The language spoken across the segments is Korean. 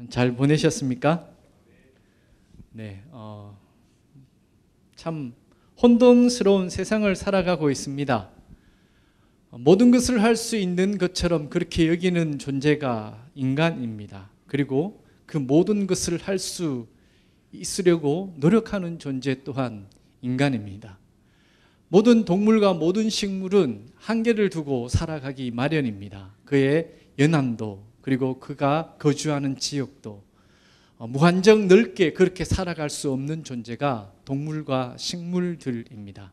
잘 보내셨습니까? 네, 참 혼돈스러운 세상을 살아가고 있습니다. 모든 것을 할 수 있는 것처럼 그렇게 여기는 존재가 인간입니다. 그리고 그 모든 것을 할 수 있으려고 노력하는 존재 또한 인간입니다. 모든 동물과 모든 식물은 한계를 두고 살아가기 마련입니다. 그의 연함도 그리고 그가 거주하는 지역도 무한정 넓게 그렇게 살아갈 수 없는 존재가 동물과 식물들입니다.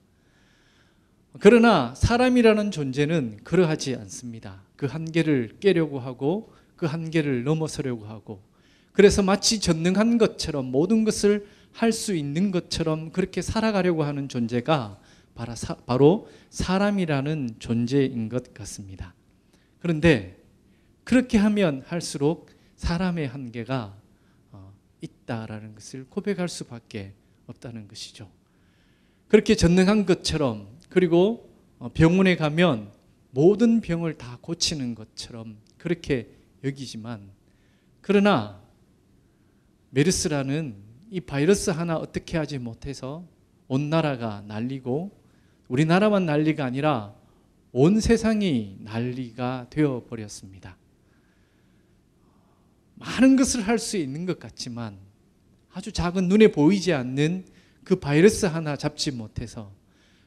그러나 사람이라는 존재는 그러하지 않습니다. 그 한계를 깨려고 하고 그 한계를 넘어서려고 하고, 그래서 마치 전능한 것처럼 모든 것을 할 수 있는 것처럼 그렇게 살아가려고 하는 존재가 바로 사람이라는 존재인 것 같습니다. 그런데 그렇게 하면 할수록 사람의 한계가 있다라는 것을 고백할 수밖에 없다는 것이죠. 그렇게 전능한 것처럼, 그리고 병원에 가면 모든 병을 다 고치는 것처럼 그렇게 여기지만, 그러나 메르스라는 이 바이러스 하나 어떻게 하지 못해서 온 나라가 난리고, 우리나라만 난리가 아니라 온 세상이 난리가 되어버렸습니다. 많은 것을 할 수 있는 것 같지만 아주 작은 눈에 보이지 않는 그 바이러스 하나 잡지 못해서,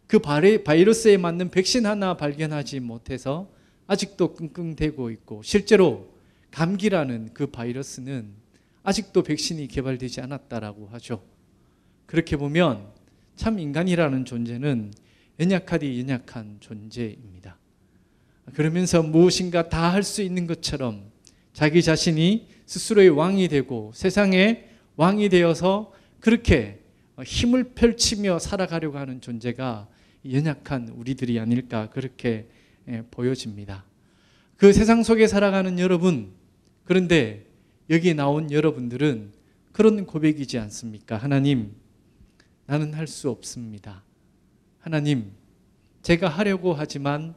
그 바이러스에 맞는 백신 하나 발견하지 못해서 아직도 끙끙대고 있고, 실제로 감기라는 그 바이러스는 아직도 백신이 개발되지 않았다라고 하죠. 그렇게 보면 참 인간이라는 존재는 연약하디 연약한 존재입니다. 그러면서 무엇인가 다 할 수 있는 것처럼 자기 자신이 스스로의 왕이 되고 세상의 왕이 되어서 그렇게 힘을 펼치며 살아가려고 하는 존재가 연약한 우리들이 아닐까, 그렇게 보여집니다. 그 세상 속에 살아가는 여러분, 그런데 여기 나온 여러분들은 그런 고백이지 않습니까? 하나님, 나는 할 수 없습니다. 하나님, 제가 하려고 하지만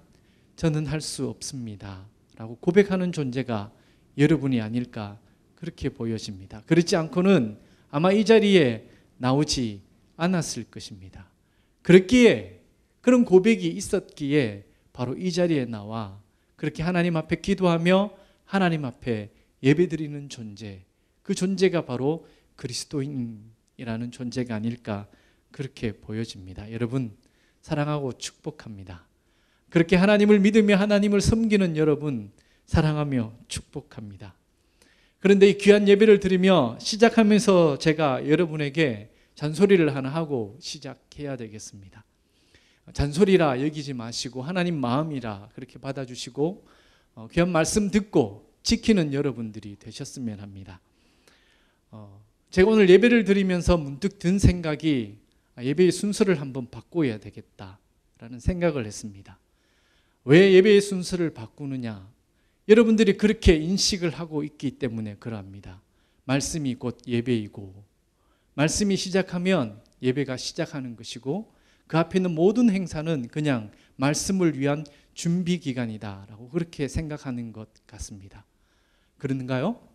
저는 할 수 없습니다 라고 고백하는 존재가 여러분이 아닐까, 그렇게 보여집니다. 그렇지 않고는 아마 이 자리에 나오지 않았을 것입니다. 그렇기에, 그런 고백이 있었기에 바로 이 자리에 나와 그렇게 하나님 앞에 기도하며 하나님 앞에 예배드리는 존재, 그 존재가 바로 그리스도인이라는 존재가 아닐까, 그렇게 보여집니다. 여러분, 사랑하고 축복합니다. 그렇게 하나님을 믿으며 하나님을 섬기는 여러분, 사랑하며 축복합니다. 그런데 이 귀한 예배를 드리며 시작하면서 제가 여러분에게 잔소리를 하나 하고 시작해야 되겠습니다. 잔소리라 여기지 마시고 하나님 마음이라 그렇게 받아주시고 귀한 말씀 듣고 지키는 여러분들이 되셨으면 합니다. 제가 오늘 예배를 드리면서 문득 든 생각이, 예배의 순서를 한번 바꿔야 되겠다라는 생각을 했습니다. 왜 예배의 순서를 바꾸느냐? 여러분들이 그렇게 인식을 하고 있기 때문에 그러합니다. 말씀이 곧 예배이고, 말씀이 시작하면 예배가 시작하는 것이고, 그 앞에 있는 모든 행사는 그냥 말씀을 위한 준비 기간이다라고 그렇게 생각하는 것 같습니다. 그런가요?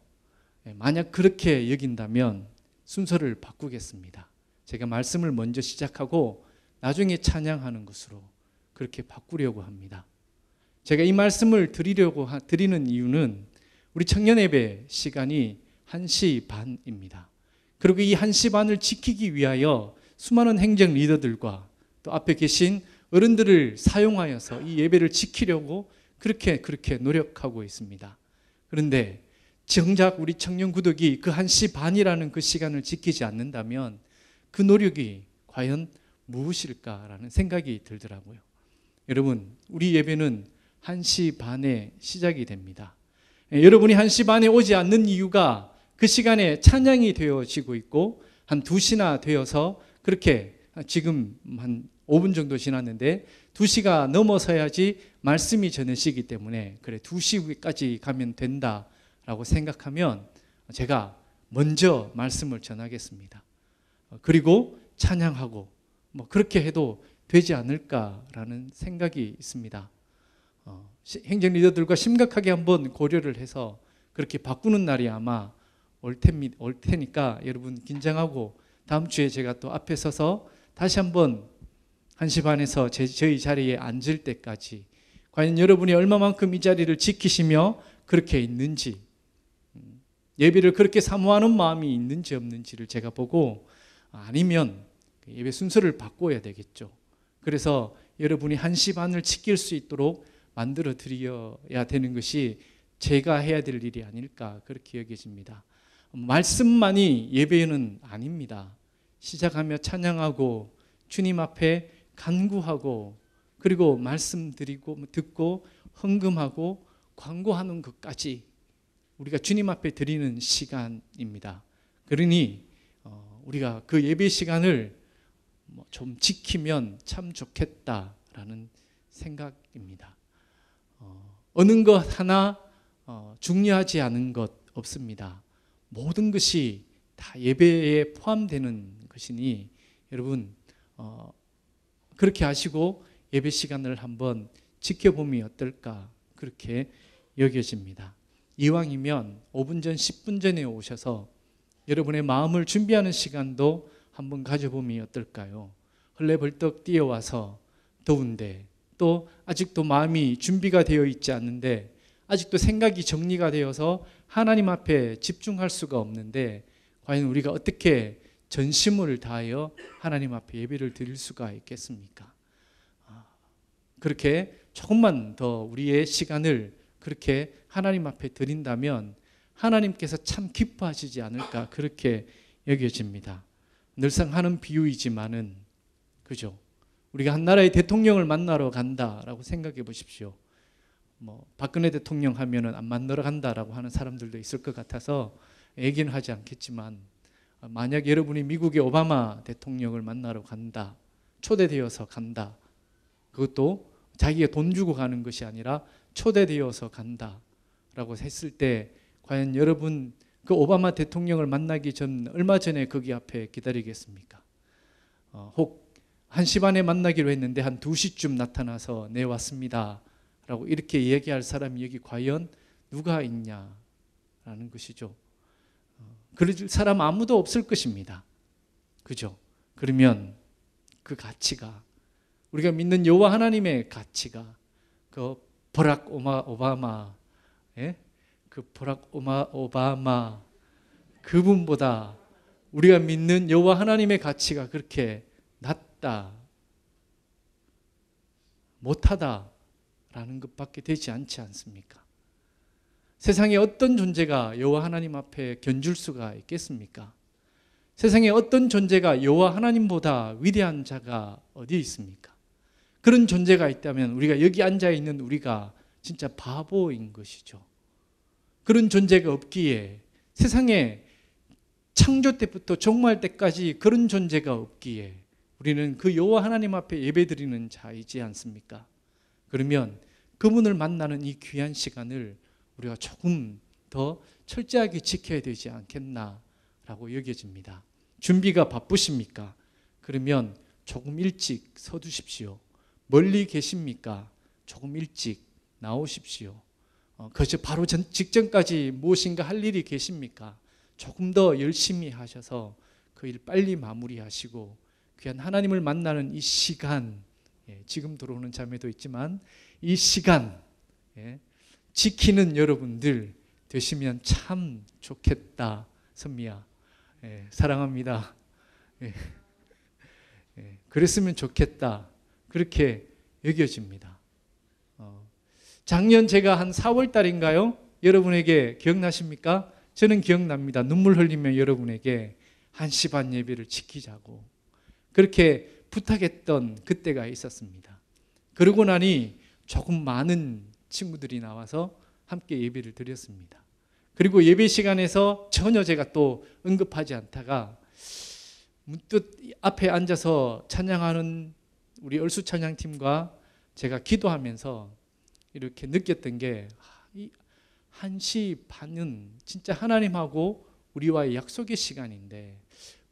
만약 그렇게 여긴다면 순서를 바꾸겠습니다. 제가 말씀을 먼저 시작하고 나중에 찬양하는 것으로 그렇게 바꾸려고 합니다. 제가 이 말씀을 드리는 이유는 우리 청년예배 시간이 1시 반입니다. 그리고 이 1시 반을 지키기 위하여 수많은 행정 리더들과 또 앞에 계신 어른들을 사용하여서 이 예배를 지키려고 그렇게 노력하고 있습니다. 그런데 정작 우리 청년 구덕이 그 1시 반이라는 그 시간을 지키지 않는다면 그 노력이 과연 무엇일까라는 생각이 들더라고요. 여러분, 우리 예배는 1시 반에 시작이 됩니다. 여러분이 1시 반에 오지 않는 이유가 그 시간에 찬양이 되어지고 있고, 한 2시나 되어서 그렇게 지금 한 5분 정도 지났는데 2시가 넘어서야지 말씀이 전해지기 때문에, 그래 2시까지 가면 된다라고 생각하면 제가 먼저 말씀을 전하겠습니다. 그리고 찬양하고 그렇게 해도 되지 않을까라는 생각이 있습니다. 행정 리더들과 심각하게 한번 고려를 해서 그렇게 바꾸는 날이 아마 올 테니까 여러분 긴장하고 다음 주에 제가 또 앞에 서서 다시 한번 1시 반에서 저희 자리에 앉을 때까지 과연 여러분이 얼마만큼 이 자리를 지키시며 그렇게 있는지, 예배를 그렇게 사모하는 마음이 있는지 없는지를 제가 보고, 아니면 예배 순서를 바꿔야 되겠죠. 그래서 여러분이 1시 반을 지킬 수 있도록 만들어 드려야 되는 것이 제가 해야 될 일이 아닐까 그렇게 여겨집니다. 말씀만이 예배는 아닙니다. 시작하며 찬양하고 주님 앞에 간구하고 그리고 말씀 드리고 듣고 헌금하고 광고하는 것까지 우리가 주님 앞에 드리는 시간입니다. 그러니 우리가 그 예배 시간을 좀 지키면 참 좋겠다라는 생각입니다. 어느 것 하나 중요하지 않은 것 없습니다. 모든 것이 다 예배에 포함되는 것이니 여러분 그렇게 하시고 예배 시간을 한번 지켜보면 어떨까 그렇게 여겨집니다. 이왕이면 5분 전 10분 전에 오셔서 여러분의 마음을 준비하는 시간도 한번 가져보면 어떨까요? 헐레벌떡 뛰어와서 더운데 또 아직도 마음이 준비가 되어 있지 않는데 아직도 생각이 정리가 되어서 하나님 앞에 집중할 수가 없는데 과연 우리가 어떻게 전심을 다하여 하나님 앞에 예배를 드릴 수가 있겠습니까? 그렇게 조금만 더 우리의 시간을 그렇게 하나님 앞에 드린다면 하나님께서 참 기뻐하시지 않을까 그렇게 여겨집니다. 늘상 하는 비유이지만은 그죠? 우리가 한 나라의 대통령을 만나러 간다라고 생각해 보십시오. 박근혜 대통령 하면은 안 만나러 간다라고 하는 사람들도 있을 것 같아서 얘기는 하지 않겠지만 만약 여러분이 미국의 오바마 대통령을 만나러 간다, 초대되어서 간다, 그것도 자기가 돈 주고 가는 것이 아니라 초대되어서 간다라고 했을 때 과연 여러분 그 오바마 대통령을 만나기 전 얼마 전에 거기 앞에 기다리겠습니까? 혹 1시 반에 만나기로 했는데 한 2시쯤 나타나서 네 왔습니다 라고 이렇게 얘기할 사람이 여기 과연 누가 있냐라는 것이죠. 그럴 사람 아무도 없을 것입니다. 그죠? 그러면 그 가치가 우리가 믿는 여호와 하나님의 가치가 그 버락 오바마 그 버락 오바마 그분보다 우리가 믿는 여호와 하나님의 가치가 그렇게 낮다 못하다라는 것밖에 되지 않지 않습니까? 세상에 어떤 존재가 여호와 하나님 앞에 견줄 수가 있겠습니까? 세상에 어떤 존재가 여호와 하나님보다 위대한 자가 어디 있습니까? 그런 존재가 있다면 우리가 여기 앉아 있는 우리가 진짜 바보인 것이죠. 그런 존재가 없기에 세상에 창조 때부터 종말 때까지 그런 존재가 없기에 우리는 그 여호와 하나님 앞에 예배드리는 자이지 않습니까? 그러면 그분을 만나는 이 귀한 시간을 우리가 조금 더 철저하게 지켜야 되지 않겠나라고 여겨집니다. 준비가 바쁘십니까? 그러면 조금 일찍 서두십시오. 멀리 계십니까? 조금 일찍 나오십시오. 그저 바로 직전까지 무엇인가 할 일이 계십니까? 조금 더 열심히 하셔서 그 일 빨리 마무리하시고 귀한 하나님을 만나는 이 시간, 지금 들어오는 자매도 있지만 이 시간 지키는 여러분들 되시면 참 좋겠다. 선미야, 사랑합니다. 그랬으면 좋겠다. 그렇게 여겨집니다. 작년 제가 한 4월 달인가요? 여러분에게 기억나십니까? 저는 기억납니다. 눈물 흘리며 여러분에게 1시 반 예배를 지키자고 그렇게 부탁했던 그때가 있었습니다. 그러고 나니 조금 많은 친구들이 나와서 함께 예배를 드렸습니다. 그리고 예배 시간에서 전혀 제가 또 언급하지 않다가 문득 앞에 앉아서 찬양하는 우리 얼수 찬양팀과 제가 기도하면서 이렇게 느꼈던 게 1시 반은 진짜 하나님하고 우리와의 약속의 시간인데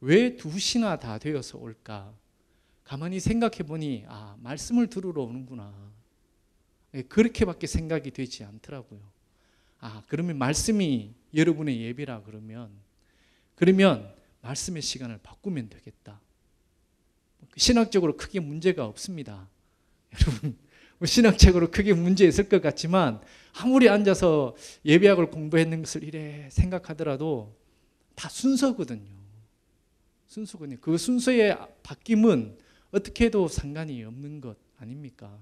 왜 2시나 다 되어서 올까? 가만히 생각해 보니 말씀을 들으러 오는구나. 그렇게밖에 생각이 되지 않더라고요. 그러면 말씀이 여러분의 예배라 그러면 말씀의 시간을 바꾸면 되겠다. 신학적으로 크게 문제가 없습니다. 여러분, 신학적으로 크게 문제 있을 것 같지만 아무리 앉아서 예배학을 공부했는 것을 이래 생각하더라도 다 순서거든요. 순서거든요. 그 순서의 바뀜은 어떻게 해도 상관이 없는 것 아닙니까?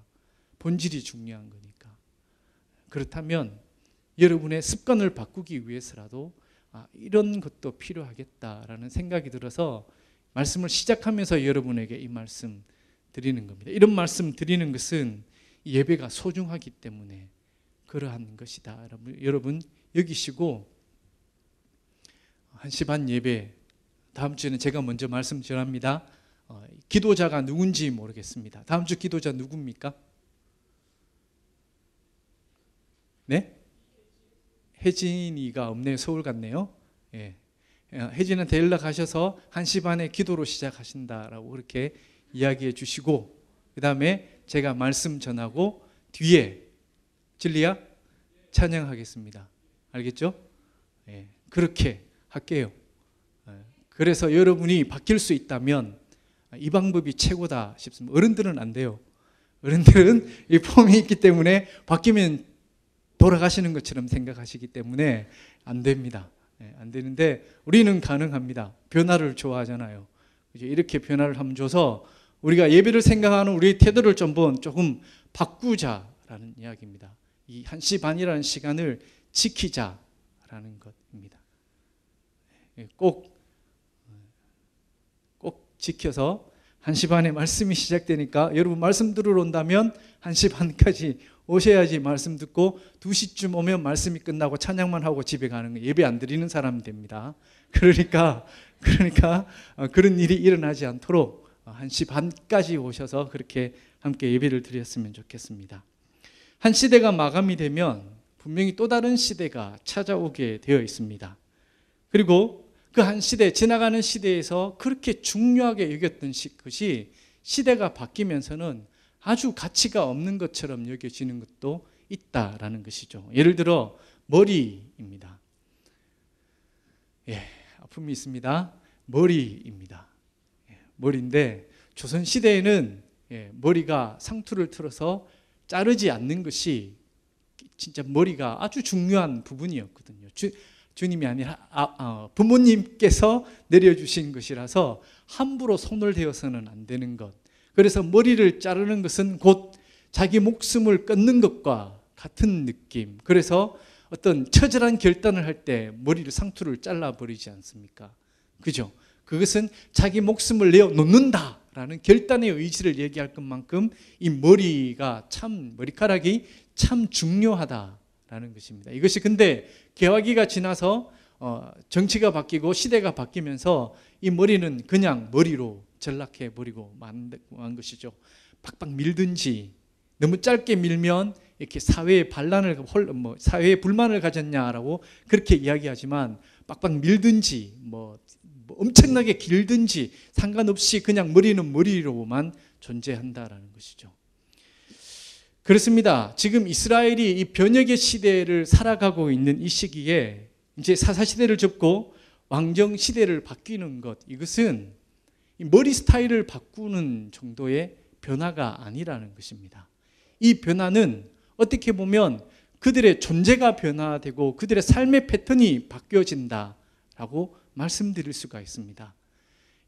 본질이 중요한 거니까. 그렇다면 여러분의 습관을 바꾸기 위해서라도 이런 것도 필요하겠다라는 생각이 들어서 말씀을 시작하면서 여러분에게 이 말씀 드리는 겁니다. 이런 말씀 드리는 것은 예배가 소중하기 때문에 그러한 것이다. 여러분 여기시고 1시 반 예배 다음 주에는 제가 먼저 말씀 전합니다. 기도자가 누군지 모르겠습니다. 다음 주 기도자 누굽니까? 네? 혜진이가 없네요. 서울 갔네요. 예. 혜진한테 연락하셔서 1시 반에 기도로 시작하신다라고 그렇게 이야기해 주시고 그 다음에 제가 말씀 전하고 뒤에 진리야? 찬양하겠습니다. 알겠죠? 예. 그렇게 할게요. 그래서 여러분이 바뀔 수 있다면 이 방법이 최고다 싶습니다. 어른들은 안 돼요. 어른들은 이 폼이 있기 때문에 바뀌면 돌아가시는 것처럼 생각하시기 때문에 안 됩니다. 안 되는데 우리는 가능합니다. 변화를 좋아하잖아요. 이렇게 변화를 한번 줘서 우리가 예배를 생각하는 우리의 태도를 조금 바꾸자라는 이야기입니다. 이 1시 반이라는 시간을 지키자라는 것입니다. 꼭 지켜서 1시 반에 말씀이 시작되니까 여러분 말씀 들으러 온다면 1시 반까지 오셔야지 말씀 듣고 2시쯤 오면 말씀이 끝나고 찬양만 하고 집에 가는 거예요. 예배 안 드리는 사람 됩니다. 그러니까 그런 일이 일어나지 않도록 1시 반까지 오셔서 그렇게 함께 예배를 드렸으면 좋겠습니다. 한 시대가 마감이 되면 분명히 또 다른 시대가 찾아오게 되어 있습니다. 그리고 그 한 시대, 지나가는 시대에서 그렇게 중요하게 여겼던 것이 시대가 바뀌면서는 아주 가치가 없는 것처럼 여겨지는 것도 있다라는 것이죠. 예를 들어 머리입니다. 아픔이 있습니다. 머리입니다. 머리인데 조선시대에는 머리가 상투를 틀어서 자르지 않는 것이 진짜 머리가 아주 중요한 부분이었거든요. 주님이 아니라 부모님께서 내려주신 것이라서 함부로 손을 대어서는 안 되는 것. 그래서 머리를 자르는 것은 곧 자기 목숨을 끊는 것과 같은 느낌. 그래서 어떤 처절한 결단을 할 때 머리를 상투를 잘라버리지 않습니까? 그죠? 그것은 자기 목숨을 내어놓는다라는 결단의 의지를 얘기할 것만큼 이 머리카락이 참 중요하다라는 것입니다. 이것이 근데 개화기가 지나서 정치가 바뀌고 시대가 바뀌면서 이 머리는 그냥 머리로 전락해버리고 만 것이죠. 팍팍 밀든지 너무 짧게 밀면 이렇게 사회에 사회에 불만을 가졌냐라고 그렇게 이야기하지만 빡빡 밀든지 엄청나게 길든지 상관없이 그냥 머리는 머리로만 존재한다라는 것이죠. 그렇습니다. 지금 이스라엘이 이 변혁의 시대를 살아가고 있는 이 시기에 이제 사사시대를 접고 왕정시대를 바뀌는 것, 이것은 머리 스타일을 바꾸는 정도의 변화가 아니라는 것입니다. 이 변화는 어떻게 보면 그들의 존재가 변화되고 그들의 삶의 패턴이 바뀌어진다라고 말씀드릴 수가 있습니다.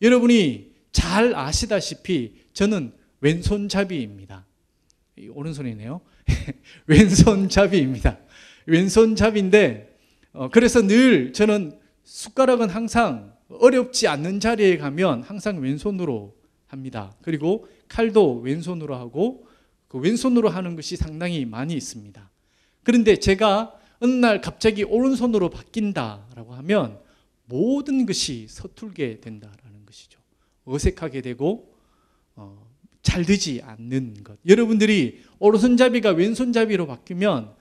여러분이 잘 아시다시피 저는 왼손잡이입니다. 오른손이네요. 왼손잡이입니다. 왼손잡이인데 그래서 늘 저는 숟가락은 항상 어렵지 않는 자리에 가면 항상 왼손으로 합니다. 그리고 칼도 왼손으로 하고 그 왼손으로 하는 것이 상당히 많이 있습니다. 그런데 제가 어느 날 갑자기 오른손으로 바뀐다라고 하면 모든 것이 서툴게 된다라는 것이죠. 어색하게 되고 잘 되지 않는 것. 여러분들이 오른손잡이가 왼손잡이로 바뀌면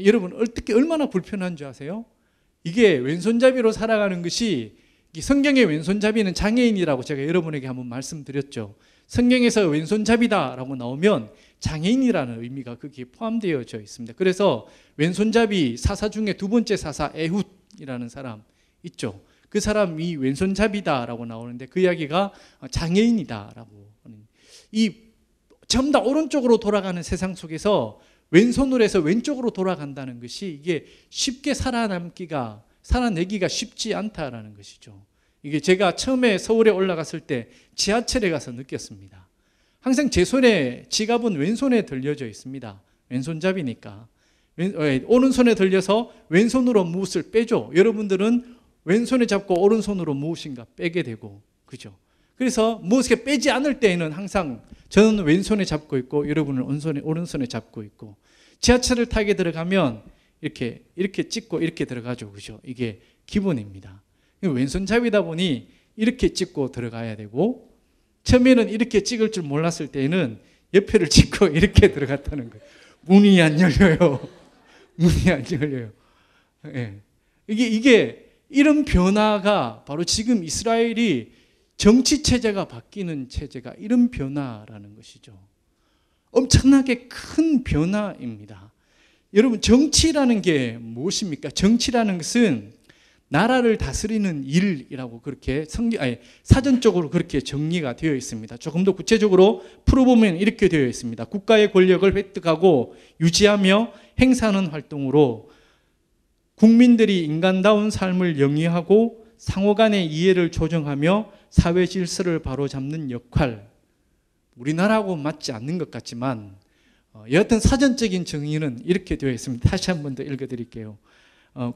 여러분 어떻게 얼마나 불편한 줄 아세요? 이게 왼손잡이로 살아가는 것이 성경의 왼손잡이는 장애인이라고 제가 여러분에게 한번 말씀드렸죠. 성경에서 왼손잡이다라고 나오면 장애인이라는 의미가 거기에 포함되어져 있습니다. 그래서 왼손잡이 사사 중에 두 번째 사사 에훗 요셉이라는 사람 있죠. 그 사람이 왼손잡이다라고 나오는데 그 이야기가 장애인이다라고. 이 전부 다 오른쪽으로 돌아가는 세상 속에서 왼손으로 해서 왼쪽으로 돌아간다는 것이 이게 쉽게 살아내기가 쉽지 않다라는 것이죠. 이게 제가 처음에 서울에 올라갔을 때 지하철에 가서 느꼈습니다. 항상 제 손에 지갑은 왼손에 들려져 있습니다. 왼손잡이니까. 오른손에 들려서 왼손으로 무엇을 빼죠. 여러분들은 왼손에 잡고 오른손으로 무엇인가 빼게 되고, 그죠? 그래서 무엇을 빼지 않을 때에는 항상 저는 왼손에 잡고 있고 여러분은 오른손에 잡고 있고, 지하철을 타게 들어가면 이렇게 찍고 이렇게 들어가죠, 그죠? 이게 기본입니다. 왼손잡이다 보니 이렇게 찍고 들어가야 되고, 처음에는 이렇게 찍을 줄 몰랐을 때에는 옆에를 찍고 이렇게 들어갔다는 거예요. 문이 안 열려요. 문이 안 열려요. 예. 이게 이런 변화가 바로 지금 이스라엘이 정치 체제가 바뀌는 체제가 이런 변화라는 것이죠. 엄청나게 큰 변화입니다. 여러분, 정치라는 게 무엇입니까? 정치라는 것은 나라를 다스리는 일이라고 그렇게 사전적으로 그렇게 정리가 되어 있습니다. 조금 더 구체적으로 풀어보면 이렇게 되어 있습니다. 국가의 권력을 획득하고 유지하며 행사하는 활동으로 국민들이 인간다운 삶을 영위하고 상호 간의 이해를 조정하며 사회 질서를 바로잡는 역할. 우리나라하고 맞지 않는 것 같지만 여하튼 사전적인 정의는 이렇게 되어 있습니다. 다시 한 번 더 읽어드릴게요.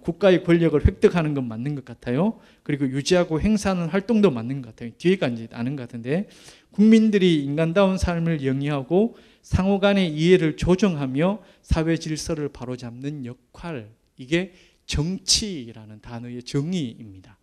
국가의 권력을 획득하는 건 맞는 것 같아요. 그리고 유지하고 행사하는 활동도 맞는 것 같아요. 뒤에가 이제 아는 것 같은데, 국민들이 인간다운 삶을 영위하고 상호 간의 이해를 조정하며 사회 질서를 바로잡는 역할. 이게 정치라는 단어의 정의입니다.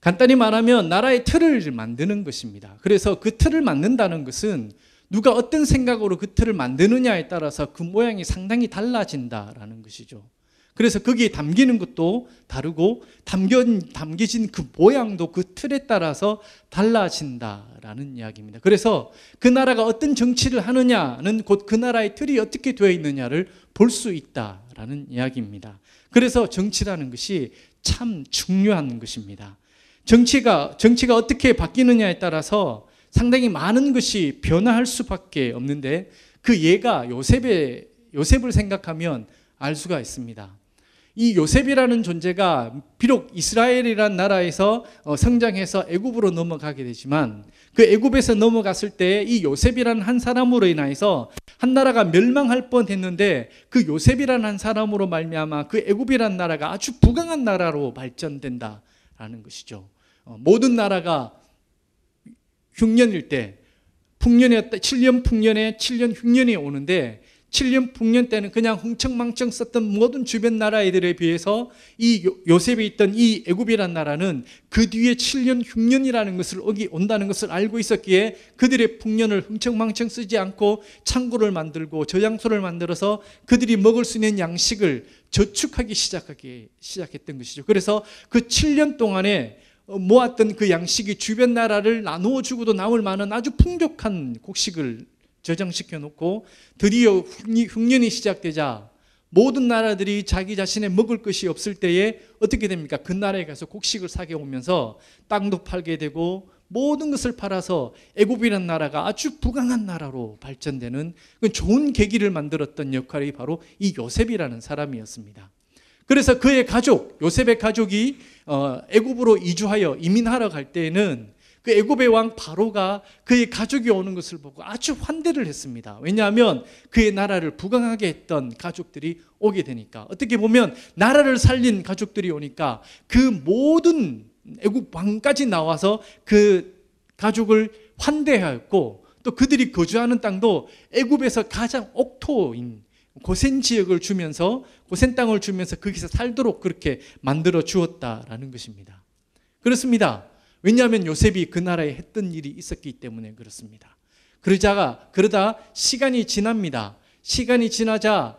간단히 말하면 나라의 틀을 만드는 것입니다. 그래서 그 틀을 만든다는 것은 누가 어떤 생각으로 그 틀을 만드느냐에 따라서 그 모양이 상당히 달라진다라는 것이죠. 그래서 거기에 담기는 것도 다르고 담겨진 그 모양도 그 틀에 따라서 달라진다라는 이야기입니다. 그래서 그 나라가 어떤 정치를 하느냐는 곧 그 나라의 틀이 어떻게 되어 있느냐를 볼 수 있다라는 이야기입니다. 그래서 정치라는 것이 참 중요한 것입니다. 정치가 어떻게 바뀌느냐에 따라서 상당히 많은 것이 변화할 수밖에 없는데, 그 예가 요셉을 생각하면 알 수가 있습니다. 이 요셉이라는 존재가 비록 이스라엘이라는 나라에서 성장해서 애굽으로 넘어가게 되지만, 그 애굽에서 넘어갔을 때 이 요셉이라는 한 사람으로 인해서 한 나라가 멸망할 뻔했는데, 그 요셉이라는 한 사람으로 말미암아 그 애굽이라는 나라가 아주 부강한 나라로 발전된다라는 것이죠. 모든 나라가 흉년일 때, 7년 풍년에 7년 흉년이 오는데, 7년 풍년 때는 그냥 흥청망청 썼던 모든 주변 나라들에 비해서 이 요셉이 있던 이 애굽이라는 나라는 그 뒤에 7년 흉년이라는 것을 온다는 것을 알고 있었기에 그들의 풍년을 흥청망청 쓰지 않고 창고를 만들고 저장소를 만들어서 그들이 먹을 수 있는 양식을 저축하기 시작했던 것이죠. 그래서 그 7년 동안에 모았던 그 양식이 주변 나라를 나누어 주고도 남을 만한 아주 풍족한 곡식을 저장시켜 놓고, 드디어 흉년이 시작되자 모든 나라들이 자기 자신의 먹을 것이 없을 때에 어떻게 됩니까? 그 나라에 가서 곡식을 사게 오면서 땅도 팔게 되고 모든 것을 팔아서 애굽이라는 나라가 아주 부강한 나라로 발전되는 좋은 계기를 만들었던 역할이 바로 이 요셉이라는 사람이었습니다. 그래서 그의 가족, 요셉의 가족이 애굽으로 이민하러 갈 때에는 그 애굽의 왕 바로가 그의 가족이 오는 것을 보고 아주 환대를 했습니다. 왜냐하면 그의 나라를 부강하게 했던 가족들이 오게 되니까. 어떻게 보면 나라를 살린 가족들이 오니까 그 모든 애굽 왕까지 나와서 그 가족을 환대하였고, 또 그들이 거주하는 땅도 애굽에서 가장 옥토인 고센 지역을 주면서, 고센 땅을 주면서 거기서 살도록 그렇게 만들어 주었다라는 것입니다. 그렇습니다. 왜냐하면 요셉이 그 나라에 했던 일이 있었기 때문에 그렇습니다. 그러다 시간이 지납니다. 시간이 지나자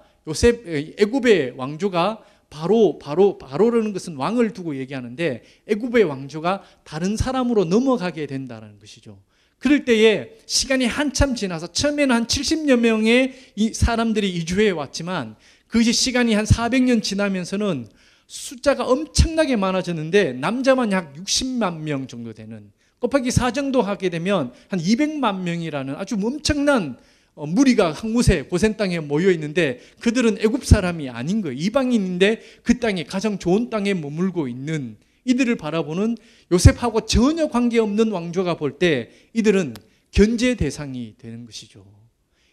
애굽의 왕조가 바로라는 것은 왕을 두고 얘기하는데, 애굽의 왕조가 다른 사람으로 넘어가게 된다는 것이죠. 그럴 때에 시간이 한참 지나서 처음에는 한 70여 명의 이 사람들이 이주해 왔지만, 그것이 시간이 한 400년 지나면서는 숫자가 엄청나게 많아졌는데 남자만 약 60만 명 정도 되는, 곱하기 4 정도 하게 되면 한 200만 명이라는 아주 엄청난 무리가 한 곳에 고센 땅에 모여 있는데, 그들은 애굽 사람이 아닌 거예요. 이방인인데 그 땅에, 가장 좋은 땅에 머물고 있는 이들을 바라보는 요셉하고 전혀 관계없는 왕조가 볼 때 이들은 견제 대상이 되는 것이죠.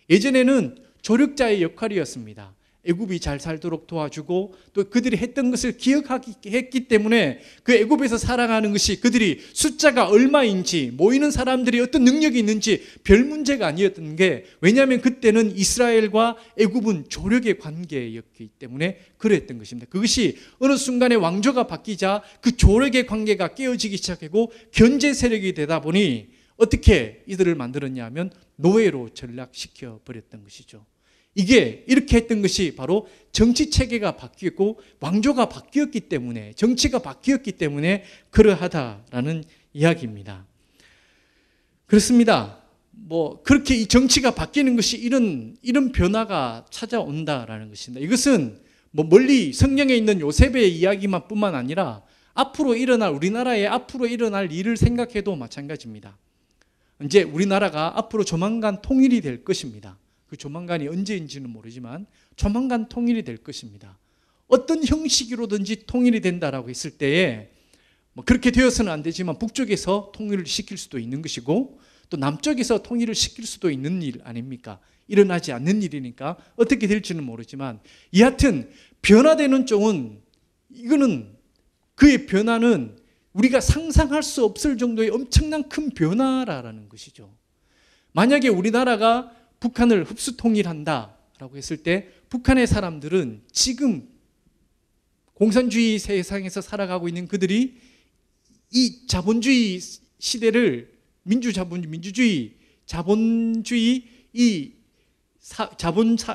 예전에는 조력자의 역할이었습니다. 애굽이 잘 살도록 도와주고 또 그들이 했던 것을 기억했기 때문에 그 애굽에서 살아가는 것이 그들이 숫자가 얼마인지, 모이는 사람들이 어떤 능력이 있는지 별 문제가 아니었던 게, 왜냐하면 그때는 이스라엘과 애굽은 조력의 관계였기 때문에 그랬던 것입니다. 그것이 어느 순간에 왕조가 바뀌자 그 조력의 관계가 깨어지기 시작하고 견제 세력이 되다 보니 어떻게 이들을 만들었냐 하면 노예로 전락시켜 버렸던 것이죠. 이게 이렇게 했던 것이 바로 정치 체계가 바뀌었고 왕조가 바뀌었기 때문에, 정치가 바뀌었기 때문에 그러하다라는 이야기입니다. 그렇습니다. 그렇게 이 정치가 바뀌는 것이 이런 변화가 찾아온다라는 것입니다. 이것은 멀리 성경에 있는 요셉의 이야기만 뿐만 아니라 앞으로 일어날, 우리나라의 앞으로 일어날 일을 생각해도 마찬가지입니다. 이제 우리나라가 앞으로 조만간 통일이 될 것입니다. 그 조만간이 언제인지는 모르지만 조만간 통일이 될 것입니다. 어떤 형식으로든지 통일이 된다라고 했을 때에 그렇게 되어서는 안 되지만 북쪽에서 통일을 시킬 수도 있는 것이고 또 남쪽에서 통일을 시킬 수도 있는 일 아닙니까? 일어나지 않는 일이니까 어떻게 될지는 모르지만, 여하튼 변화되는 쪽은, 이거는 그의 변화는 우리가 상상할 수 없을 정도의 엄청난 큰 변화라는 것이죠. 만약에 우리나라가 북한을 흡수 통일한다라고 했을 때 북한의 사람들은 지금 공산주의 세상에서 살아가고 있는 그들이 이 자본주의 시대를, 자본주의 이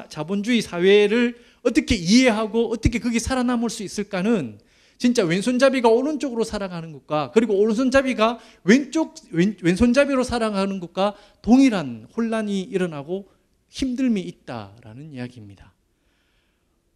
자본주의 사회를 어떻게 이해하고 어떻게 거기 살아남을 수 있을까는 진짜 왼손잡이가 오른쪽으로 살아가는 것과 그리고 오른손잡이가 왼손잡이로 살아가는 것과 동일한 혼란이 일어나고 힘듦이 있다라는 이야기입니다.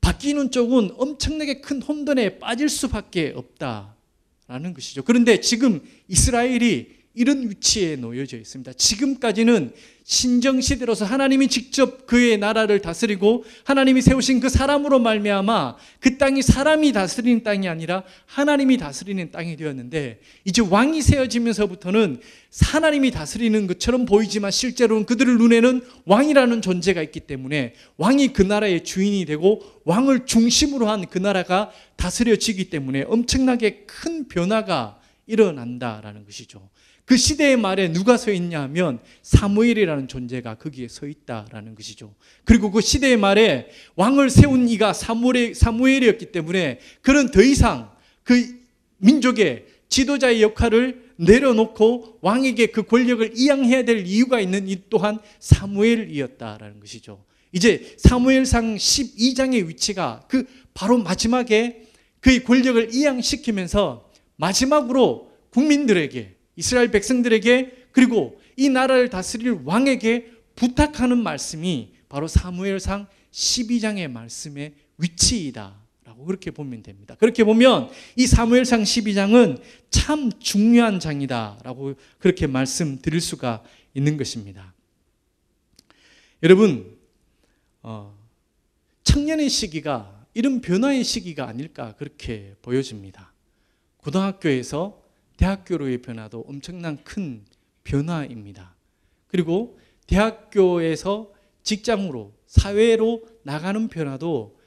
바뀌는 쪽은 엄청나게 큰 혼돈에 빠질 수밖에 없다라는 것이죠. 그런데 지금 이스라엘이 이런 위치에 놓여져 있습니다. 지금까지는 신정시대로서 하나님이 직접 그의 나라를 다스리고 하나님이 세우신 그 사람으로 말미암아 그 땅이 사람이 다스리는 땅이 아니라 하나님이 다스리는 땅이 되었는데, 이제 왕이 세워지면서부터는 하나님이 다스리는 것처럼 보이지만 실제로는 그들의 눈에는 왕이라는 존재가 있기 때문에 왕이 그 나라의 주인이 되고 왕을 중심으로 한 그 나라가 다스려지기 때문에 엄청나게 큰 변화가 일어난다라는 것이죠. 그 시대의 말에 누가 서 있냐 하면 사무엘이라는 존재가 거기에 서 있다라는 것이죠. 그리고 그 시대의 말에 왕을 세운 이가 사무엘이었기 때문에 그는 더 이상 그 민족의 지도자의 역할을 내려놓고 왕에게 그 권력을 이양해야 될 이유가 있는 이 또한 사무엘이었다라는 것이죠. 이제 사무엘상 12장의 위치가 그 바로 마지막에 그의 권력을 이양시키면서 마지막으로 국민들에게, 이스라엘 백성들에게, 그리고 이 나라를 다스릴 왕에게 부탁하는 말씀이 바로 사무엘상 12장의 말씀의 위치이다라고 그렇게 보면 됩니다. 그렇게 보면 이 사무엘상 12장은 참 중요한 장이다라고 그렇게 말씀드릴 수가 있는 것입니다. 여러분, 청년의 시기가 이런 변화의 시기가 아닐까 그렇게 보여집니다. 고등학교에서 대학교로의 변화도 엄청난 큰 변화입니다. 그리고 대학교에서 직장으로, 사회로 나가는 변화도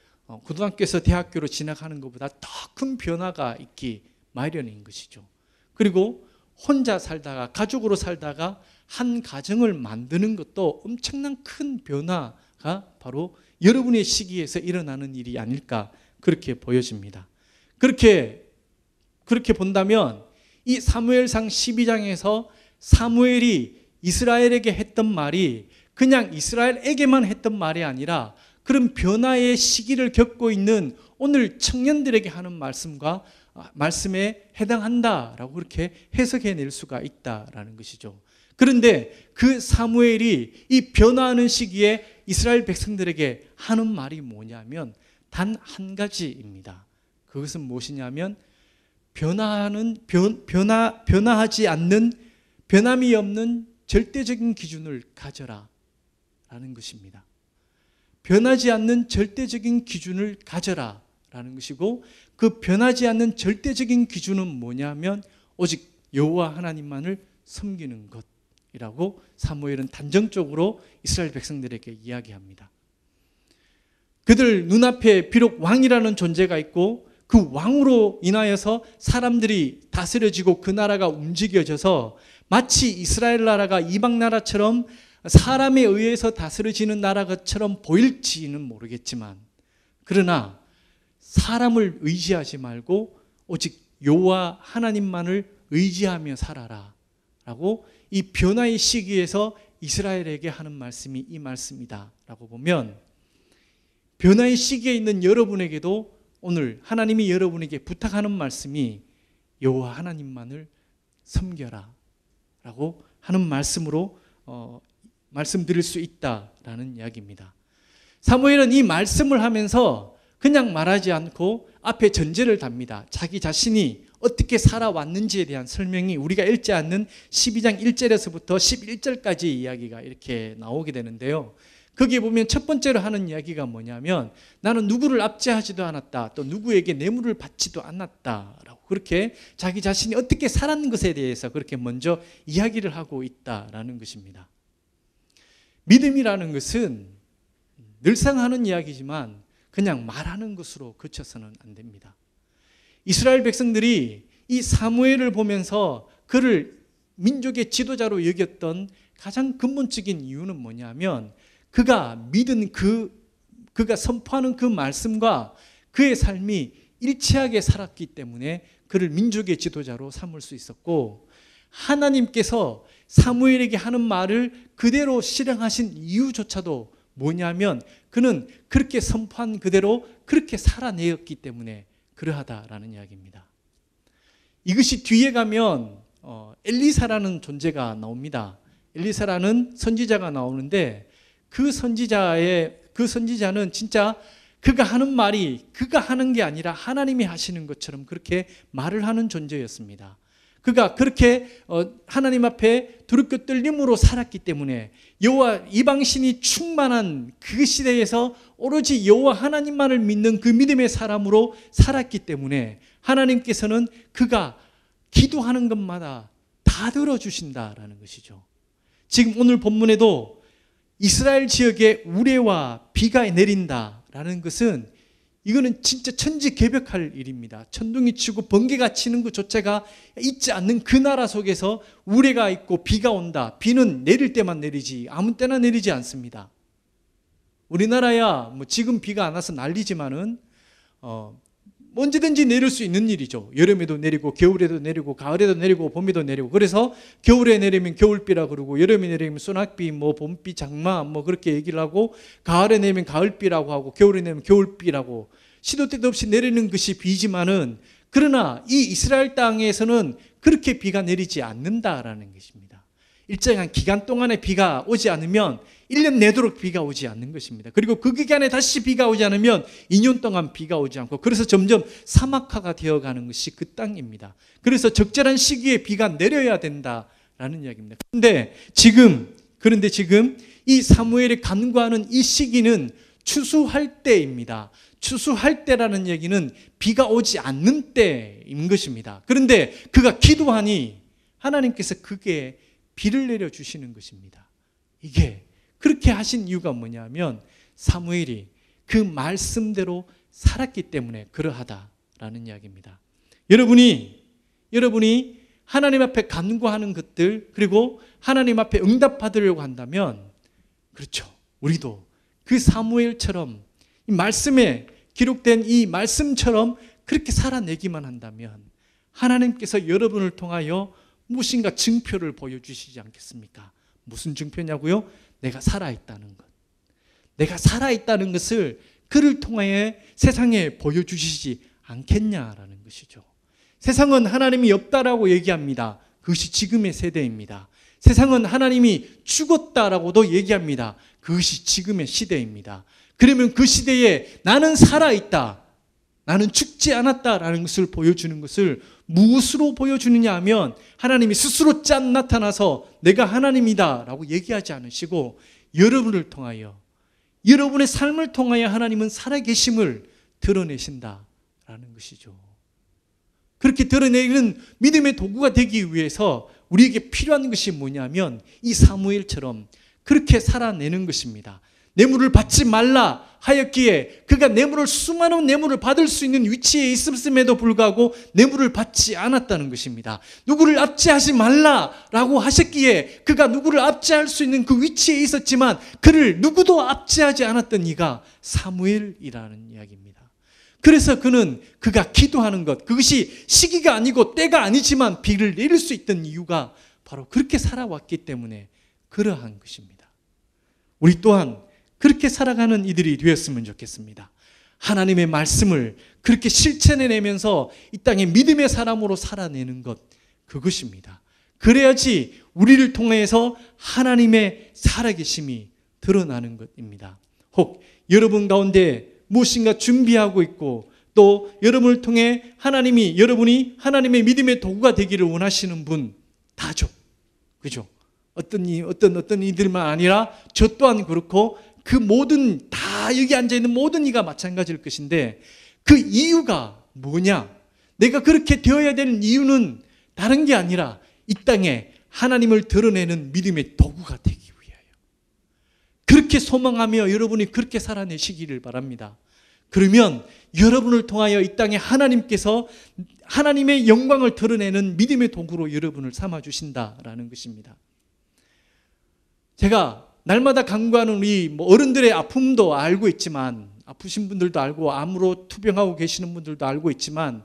고등학교에서 대학교로 진학하는 것보다 더 큰 변화가 있기 마련인 것이죠. 그리고 혼자 살다가, 가족으로 살다가 한 가정을 만드는 것도 엄청난 큰 변화가 바로 여러분의 시기에서 일어나는 일이 아닐까 그렇게 보여집니다. 그렇게 본다면 이 사무엘상 12장에서 사무엘이 이스라엘에게 했던 말이 그냥 이스라엘에게만 했던 말이 아니라 그런 변화의 시기를 겪고 있는 오늘 청년들에게 하는 말씀에 해당한다라고 그렇게 해석해낼 수가 있다라는 것이죠. 그런데 그 사무엘이 이 변화하는 시기에 이스라엘 백성들에게 하는 말이 뭐냐면 단 한 가지입니다. 그것은 무엇이냐면 변화하지 않는, 변함이 없는 절대적인 기준을 가져라 라는 것입니다. 변하지 않는 절대적인 기준을 가져라 라는 것이고, 그 변하지 않는 절대적인 기준은 뭐냐면 오직 여호와 하나님만을 섬기는 것이라고 사무엘은 단정적으로 이스라엘 백성들에게 이야기합니다. 그들 눈앞에 비록 왕이라는 존재가 있고 그 왕으로 인하여서 사람들이 다스려지고 그 나라가 움직여져서 마치 이스라엘 나라가 이방 나라처럼 사람에 의해서 다스려지는 나라처럼 보일지는 모르겠지만, 그러나 사람을 의지하지 말고 오직 여호와 하나님만을 의지하며 살아라 라고 이 변화의 시기에서 이스라엘에게 하는 말씀이 이 말씀이다 라고 보면, 변화의 시기에 있는 여러분에게도 오늘 하나님이 여러분에게 부탁하는 말씀이 여호와 하나님만을 섬겨라 라고 하는 말씀으로 말씀드릴 수 있다라는 이야기입니다. 사무엘은 이 말씀을 하면서 그냥 말하지 않고 앞에 전제를 답니다. 자기 자신이 어떻게 살아왔는지에 대한 설명이 우리가 읽지 않는 12장 1절에서부터 11절까지 이야기가 이렇게 나오게 되는데요. 거기에 보면 첫 번째로 하는 이야기가 뭐냐면, 나는 누구를 압제하지도 않았다, 또 누구에게 뇌물을 받지도 않았다라고, 그렇게 자기 자신이 어떻게 살았는 것에 대해서 그렇게 먼저 이야기를 하고 있다라는 것입니다. 믿음이라는 것은 늘상 하는 이야기지만 그냥 말하는 것으로 그쳐서는 안 됩니다. 이스라엘 백성들이 이 사무엘을 보면서 그를 민족의 지도자로 여겼던 가장 근본적인 이유는 뭐냐면, 그가 믿은 그가 선포하는 그 말씀과 그의 삶이 일치하게 살았기 때문에 그를 민족의 지도자로 삼을 수 있었고, 하나님께서 사무엘에게 하는 말을 그대로 실행하신 이유조차도 뭐냐면, 그는 그렇게 선포한 그대로 그렇게 살아내었기 때문에 그러하다라는 이야기입니다. 이것이 뒤에 가면 엘리사라는 존재가 나옵니다. 엘리사라는 선지자가 나오는데, 그 선지자는 진짜 그가 하는 말이 그가 하는 게 아니라 하나님이 하시는 것처럼 그렇게 말을 하는 존재였습니다. 그가 그렇게 하나님 앞에 두렵고 떨림으로 살았기 때문에, 여호와 이방신이 충만한 그 시대에서 오로지 여호와 하나님만을 믿는 그 믿음의 사람으로 살았기 때문에 하나님께서는 그가 기도하는 것마다 다 들어주신다라는 것이죠. 지금 오늘 본문에도 이스라엘 지역에 우레와 비가 내린다라는 것은, 이거는 진짜 천지개벽할 일입니다. 천둥이 치고 번개가 치는 것조차가 있지 않는 그 나라 속에서 우레가 있고 비가 온다. 비는 내릴 때만 내리지 아무 때나 내리지 않습니다. 우리나라야 뭐 지금 비가 안 와서 난리지만은 언제든지 내릴 수 있는 일이죠. 여름에도 내리고 겨울에도 내리고 가을에도 내리고 봄에도 내리고, 그래서 겨울에 내리면 겨울비라 그러고, 여름에 내리면 소낙비, 뭐 봄비, 장마 뭐 그렇게 얘기를 하고, 가을에 내리면 가을비라고 하고, 겨울에 내리면 겨울비라고, 시도 때도 없이 내리는 것이 비지만은, 그러나 이 이스라엘 땅에서는 그렇게 비가 내리지 않는다라는 것입니다. 일정한 기간 동안에 비가 오지 않으면 1년 내도록 비가 오지 않는 것입니다. 그리고 그 기간에 다시 비가 오지 않으면 2년 동안 비가 오지 않고, 그래서 점점 사막화가 되어가는 것이 그 땅입니다. 그래서 적절한 시기에 비가 내려야 된다라는 이야기입니다. 그런데 지금 이 사무엘이 간구하는 이 시기는 추수할 때입니다. 추수할 때라는 얘기는 비가 오지 않는 때인 것입니다. 그런데 그가 기도하니 하나님께서 그게 비를 내려주시는 것입니다. 이게 그렇게 하신 이유가 뭐냐면, 사무엘이 그 말씀대로 살았기 때문에 그러하다라는 이야기입니다. 여러분이 하나님 앞에 간구하는 것들, 그리고 하나님 앞에 응답받으려고 한다면, 그렇죠, 우리도 그 사무엘처럼 이 말씀에 기록된 이 말씀처럼 그렇게 살아내기만 한다면 하나님께서 여러분을 통하여 무엇인가 증표를 보여주시지 않겠습니까? 무슨 증표냐고요? 내가 살아있다는 것. 내가 살아있다는 것을 그를 통해 세상에 보여주시지 않겠냐라는 것이죠. 세상은 하나님이 없다라고 얘기합니다. 그것이 지금의 세대입니다. 세상은 하나님이 죽었다라고도 얘기합니다. 그것이 지금의 시대입니다. 그러면 그 시대에 나는 살아있다. 나는 죽지 않았다라는 것을 보여주는 것을 무엇으로 보여주느냐 하면 하나님이 스스로 짠 나타나서 내가 하나님이다라고 얘기하지 않으시고 여러분을 통하여, 여러분의 삶을 통하여 하나님은 살아계심을 드러내신다라는 것이죠. 그렇게 드러내는 믿음의 도구가 되기 위해서 우리에게 필요한 것이 뭐냐면 이 사무엘처럼 그렇게 살아내는 것입니다. 뇌물을 받지 말라 하였기에 그가 수많은 뇌물을 받을 수 있는 위치에 있음에도 불구하고 뇌물을 받지 않았다는 것입니다. 누구를 압제하지 말라라고 하셨기에 그가 누구를 압제할 수 있는 그 위치에 있었지만 그를 누구도 압제하지 않았던 이가 사무엘이라는 이야기입니다. 그래서 그가 기도하는 것, 그것이 시기가 아니고 때가 아니지만 비를 내릴 수 있던 이유가 바로 그렇게 살아왔기 때문에 그러한 것입니다. 우리 또한 그렇게 살아가는 이들이 되었으면 좋겠습니다. 하나님의 말씀을 그렇게 실천해내면서 이 땅에 믿음의 사람으로 살아내는 것, 그것입니다. 그래야지 우리를 통해서 하나님의 살아계심이 드러나는 것입니다. 혹 여러분 가운데 무엇인가 준비하고 있고 또 여러분을 통해 여러분이 하나님의 믿음의 도구가 되기를 원하시는 분 다죠. 그죠? 어떤 이들만 아니라 저 또한 그렇고 그 모든 다 여기 앉아있는 모든 이가 마찬가지일 것인데 그 이유가 뭐냐? 내가 그렇게 되어야 되는 이유는 다른 게 아니라 이 땅에 하나님을 드러내는 믿음의 도구가 되기 위하여. 그렇게 소망하며 여러분이 그렇게 살아내시기를 바랍니다. 그러면 여러분을 통하여 이 땅에 하나님께서 하나님의 영광을 드러내는 믿음의 도구로 여러분을 삼아주신다라는 것입니다. 제가 날마다 간구하는 우리 어른들의 아픔도 알고 있지만, 아프신 분들도 알고 암으로 투병하고 계시는 분들도 알고 있지만,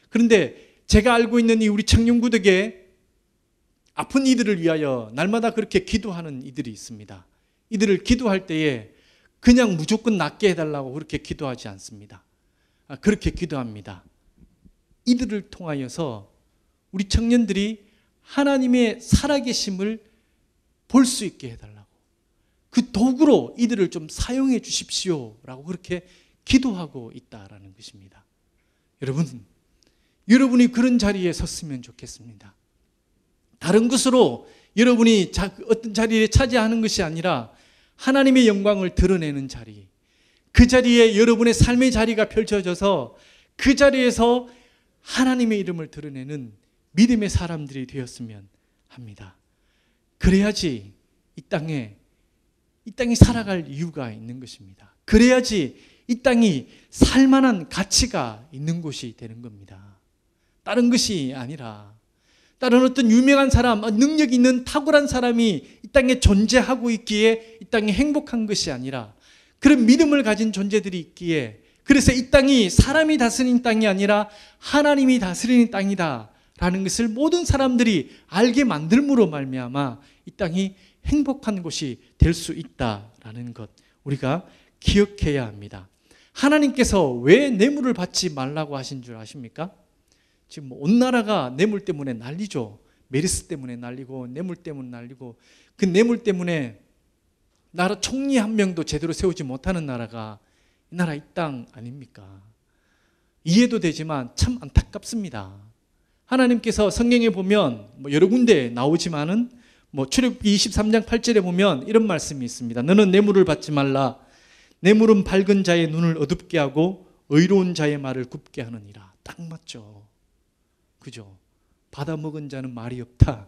그런데 제가 알고 있는 이 우리 청년구덕에 아픈 이들을 위하여 날마다 그렇게 기도하는 이들이 있습니다. 이들을 기도할 때에 그냥 무조건 낫게 해달라고 그렇게 기도하지 않습니다. 그렇게 기도합니다. 이들을 통하여서 우리 청년들이 하나님의 살아계심을 볼 수 있게 해달라고, 그 도구로 이들을 좀 사용해 주십시오라고 그렇게 기도하고 있다라는 것입니다. 여러분이 그런 자리에 섰으면 좋겠습니다. 다른 것으로 여러분이 어떤 자리에 차지하는 것이 아니라 하나님의 영광을 드러내는 자리, 그 자리에 여러분의 삶의 자리가 펼쳐져서 그 자리에서 하나님의 이름을 드러내는 믿음의 사람들이 되었으면 합니다. 그래야지 이 땅에 살아갈 이유가 있는 것입니다. 그래야지 이 땅이 살만한 가치가 있는 곳이 되는 겁니다. 다른 것이 아니라, 다른 어떤 유명한 사람, 능력 있는 탁월한 사람이 이 땅에 존재하고 있기에 이 땅이 행복한 것이 아니라, 그런 믿음을 가진 존재들이 있기에, 그래서 이 땅이 사람이 다스리는 땅이 아니라 하나님이 다스리는 땅이다 라는 것을 모든 사람들이 알게 만들므로 말미암아 이 땅이 행복한 곳이 될 수 있다라는 것, 우리가 기억해야 합니다. 하나님께서 왜 뇌물을 받지 말라고 하신 줄 아십니까? 지금 온 나라가 뇌물 때문에 난리죠. 메르스 때문에 난리고 뇌물 때문에 난리고, 그 뇌물 때문에 나라 총리 한 명도 제대로 세우지 못하는 나라가 이 나라 이 땅 아닙니까? 이해도 되지만 참 안타깝습니다. 하나님께서 성경에 보면 여러 군데 나오지만은 출애굽기 23장 8절에 보면 이런 말씀이 있습니다. 너는 뇌물을 받지 말라. 뇌물은 밝은 자의 눈을 어둡게 하고 의로운 자의 말을 굽게 하느니라. 딱 맞죠. 그죠? 받아먹은 자는 말이 없다.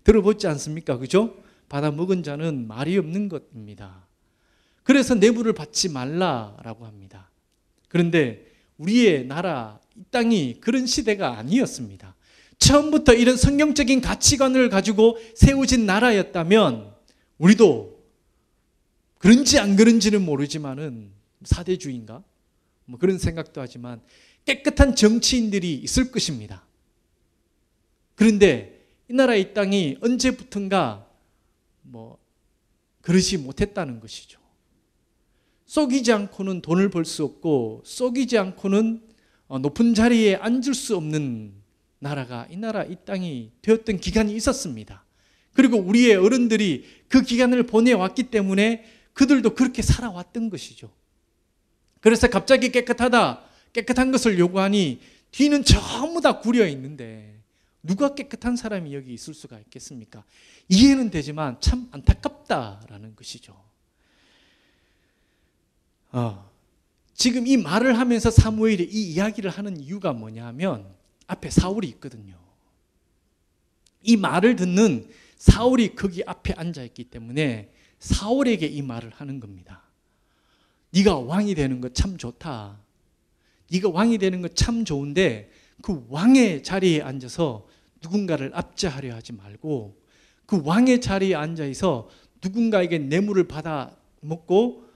들어보지 않습니까? 그죠? 받아먹은 자는 말이 없는 것입니다. 그래서 뇌물을 받지 말라라고 합니다. 그런데 우리의 나라, 이 땅이 그런 시대가 아니었습니다. 처음부터 이런 성경적인 가치관을 가지고 세워진 나라였다면 우리도 그런지 안 그런지는 모르지만은 사대주의인가? 그런 생각도 하지만 깨끗한 정치인들이 있을 것입니다. 그런데 이 나라 이 땅이 언제부턴가 그러지 못했다는 것이죠. 속이지 않고는 돈을 벌 수 없고 속이지 않고는 높은 자리에 앉을 수 없는 나라가 이 나라 이 땅이 되었던 기간이 있었습니다. 그리고 우리의 어른들이 그 기간을 보내왔기 때문에 그들도 그렇게 살아왔던 것이죠. 그래서 갑자기 깨끗하다, 깨끗한 것을 요구하니 뒤는 전부 다 구려 있는데 누가 깨끗한 사람이 여기 있을 수가 있겠습니까? 이해는 되지만 참 안타깝다라는 것이죠. 지금 이 말을 하면서 사무엘이 이 이야기를 하는 이유가 뭐냐 하면 앞에 사울이 있거든요. 이 말을 듣는 사울이 거기 앞에 앉아있기 때문에 사울에게 이 말을 하는 겁니다. 네가 왕이 되는 거 참 좋다. 네가 왕이 되는 거 참 좋은데 그 왕의 자리에 앉아서 누군가를 압제하려 하지 말고 그 왕의 자리에 앉아서 누군가에게 뇌물을 받아 먹고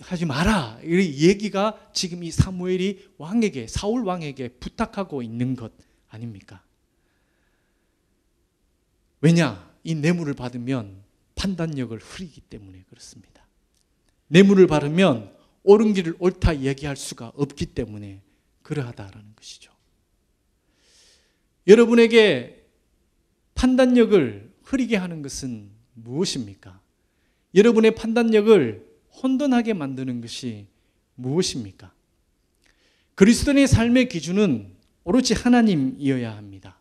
하지 마라. 이 얘기가 지금 이 사무엘이 왕에게, 사울 왕에게 부탁하고 있는 것 아닙니까? 왜냐? 이 뇌물을 받으면 판단력을 흐리기 때문에 그렇습니다. 뇌물을 받으면 옳은 길을 옳다 얘기할 수가 없기 때문에 그러하다라는 것이죠. 여러분에게 판단력을 흐리게 하는 것은 무엇입니까? 여러분의 판단력을 혼돈하게 만드는 것이 무엇입니까? 그리스도인의 삶의 기준은 오로지 하나님이어야 합니다.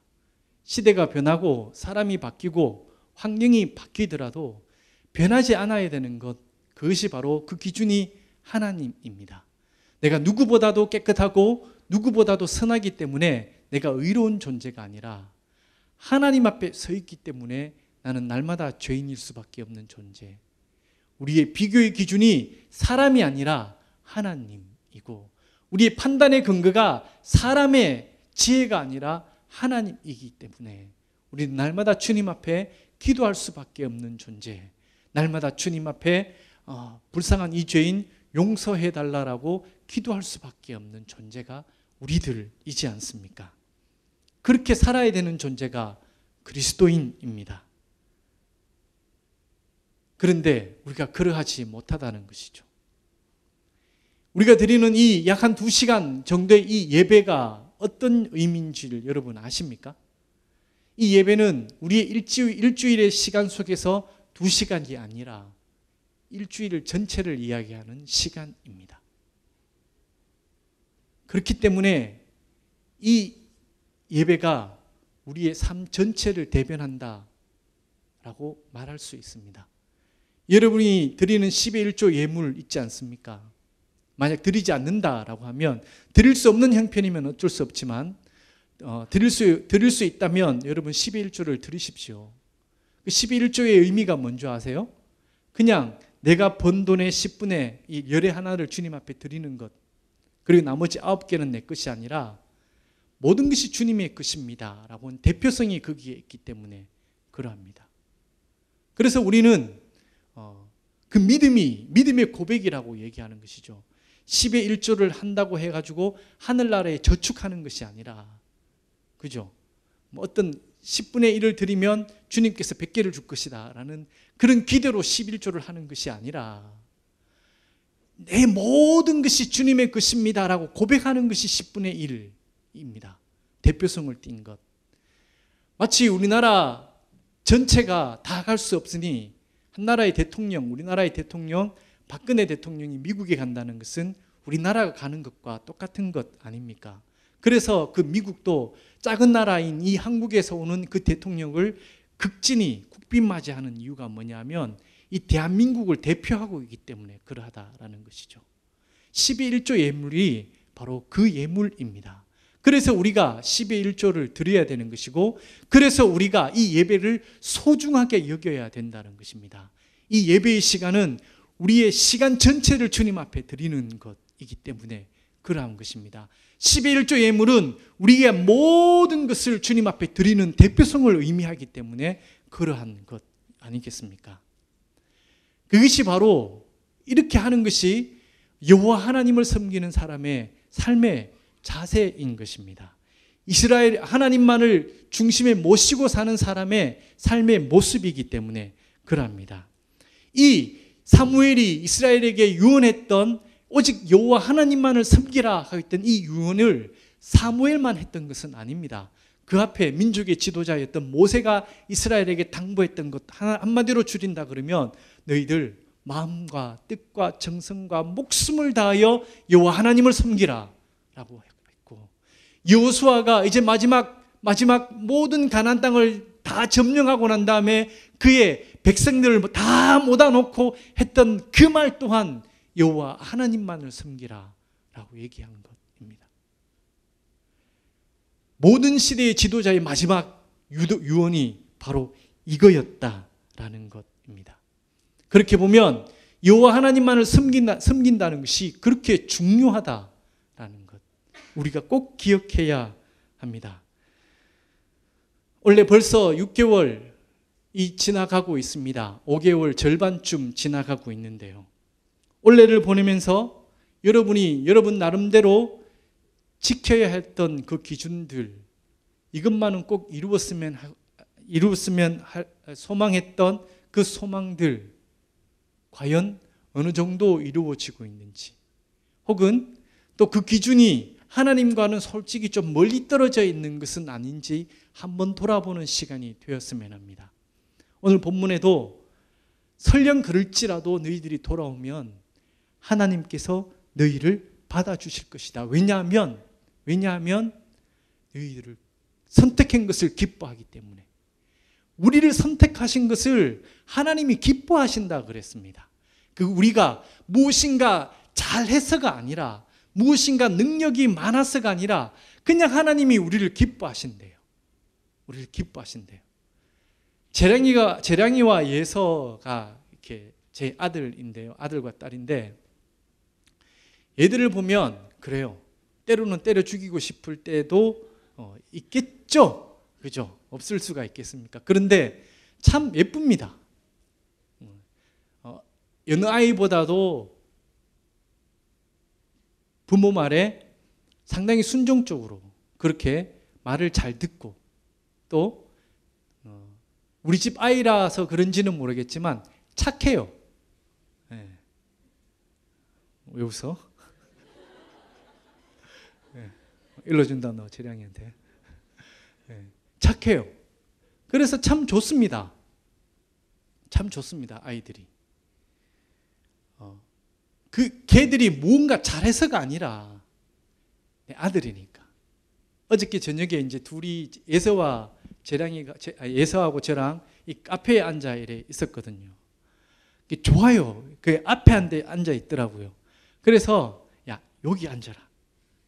시대가 변하고 사람이 바뀌고 환경이 바뀌더라도 변하지 않아야 되는 것, 그것이 바로 그 기준이 하나님입니다. 내가 누구보다도 깨끗하고 누구보다도 선하기 때문에 내가 의로운 존재가 아니라 하나님 앞에 서 있기 때문에 나는 날마다 죄인일 수밖에 없는 존재. 우리의 비교의 기준이 사람이 아니라 하나님이고 우리의 판단의 근거가 사람의 지혜가 아니라 하나님이기 때문에 우리는 날마다 주님 앞에 기도할 수밖에 없는 존재, 날마다 주님 앞에 불쌍한 이 죄인 용서해 달라고 기도할 수밖에 없는 존재가 우리들이지 않습니까? 그렇게 살아야 되는 존재가 그리스도인입니다. 그런데 우리가 그러하지 못하다는 것이죠. 우리가 드리는 이 약 한 2시간 정도의 이 예배가 어떤 의미인지를 여러분 아십니까? 이 예배는 우리의 일주일의 시간 속에서 2시간이 아니라 일주일 전체를 이야기하는 시간입니다. 그렇기 때문에 이 예배가 우리의 삶 전체를 대변한다 라고 말할 수 있습니다. 여러분이 드리는 10의 1조 예물 있지 않습니까? 만약 드리지 않는다라고 하면 드릴 수 없는 형편이면 어쩔 수 없지만 드릴 수 있다면 여러분 10의 1조를 드리십시오. 그 10의 1조의 의미가 뭔지 아세요? 그냥 내가 번 돈의 10분의 이 열의 하나를 주님 앞에 드리는 것, 그리고 나머지 9개는 내 것이 아니라 모든 것이 주님의 것입니다 라고 하는 대표성이 거기에 있기 때문에 그러합니다. 그래서 우리는 그 믿음의 고백이라고 얘기하는 것이죠. 10의 1조를 한다고 해가지고 하늘나라에 저축하는 것이 아니라, 그죠? 어떤 10분의 1을 드리면 주님께서 100개를 줄 것이다 라는 그런 기대로 11조를 하는 것이 아니라 내 모든 것이 주님의 것입니다 라고 고백하는 것이 10분의 1입니다. 대표성을 띈 것. 마치 우리나라 전체가 다 갈 수 없으니 한 나라의 대통령, 우리나라의 대통령 박근혜 대통령이 미국에 간다는 것은 우리나라가 가는 것과 똑같은 것 아닙니까? 그래서 그 미국도 작은 나라인 이 한국에서 오는 그 대통령을 극진히 국빈맞이하는 이유가 뭐냐면 이 대한민국을 대표하고 있기 때문에 그러하다라는 것이죠. 10의 1조 예물이 바로 그 예물입니다. 그래서 우리가 10의 1조를 드려야 되는 것이고, 그래서 우리가 이 예배를 소중하게 여겨야 된다는 것입니다. 이 예배의 시간은 우리의 시간 전체를 주님 앞에 드리는 것이기 때문에 그러한 것입니다. 10의 1조 예물은 우리의 모든 것을 주님 앞에 드리는 대표성을 의미하기 때문에 그러한 것 아니겠습니까? 그것이 바로 이렇게 하는 것이 여호와 하나님을 섬기는 사람의 삶의 자세인 것입니다. 이스라엘 하나님만을 중심에 모시고 사는 사람의 삶의 모습이기 때문에 그러합니다. 이 사무엘이 이스라엘에게 유언했던 오직 여호와 하나님만을 섬기라 했던 이 유언을 사무엘만 했던 것은 아닙니다. 그 앞에 민족의 지도자였던 모세가 이스라엘에게 당부했던 것, 한마디로 줄인다 그러면 너희들 마음과 뜻과 정성과 목숨을 다하여 여호와 하나님을 섬기라 라고 했고, 여호수아가 이제 마지막 모든 가나안 땅을 다 점령하고 난 다음에 그의 백성들을 다 모아놓고 했던 그 말 또한 여호와 하나님만을 섬기라 라고 얘기한 것입니다. 모든 시대의 지도자의 마지막 유언이 바로 이거였다라는 것입니다. 그렇게 보면 여호와 하나님만을 섬긴다는 것이 그렇게 중요하다라는 것, 우리가 꼭 기억해야 합니다. 원래 벌써 6개월이 지나가고 있습니다. 5개월 절반쯤 지나가고 있는데요. 올해를 보내면서 여러분 나름대로 지켜야 했던 그 기준들, 이것만은 꼭 이루었으면 소망했던 그 소망들, 과연 어느 정도 이루어지고 있는지, 혹은 또 그 기준이 하나님과는 솔직히 좀 멀리 떨어져 있는 것은 아닌지 한번 돌아보는 시간이 되었으면 합니다. 오늘 본문에도 설령 그럴지라도 너희들이 돌아오면 하나님께서 너희를 받아주실 것이다. 왜냐하면 너희들을 선택한 것을 기뻐하기 때문에, 우리를 선택하신 것을 하나님이 기뻐하신다 그랬습니다. 그 우리가 무엇인가 잘해서가 아니라, 무엇인가 능력이 많아서가 아니라 그냥 하나님이 우리를 기뻐하신대요. 우리를 기뻐하신대요. 재량이와 예서가 이렇게 제 아들인데요. 아들과 딸인데, 얘들을 보면 그래요. 때로는 때려 죽이고 싶을 때도 있겠죠. 그죠? 없을 수가 있겠습니까? 그런데 참 예쁩니다. 여느 아이보다도 부모 말에 상당히 순종적으로 그렇게 말을 잘 듣고, 또 우리 집 아이라서 그런지는 모르겠지만 착해요. 네. 왜 웃어? 네. 일러준다 너 재량이한테. 네. 착해요. 그래서 참 좋습니다. 참 좋습니다. 아이들이. 걔들이 뭔가 잘해서가 아니라 내 아들이니까. 어저께 저녁에 이제 둘이 예서하고 저랑 이 카페에 앉아 이래 있었거든요. 좋아요. 그 앞에 앉아 있더라고요. 그래서 야 여기 앉아라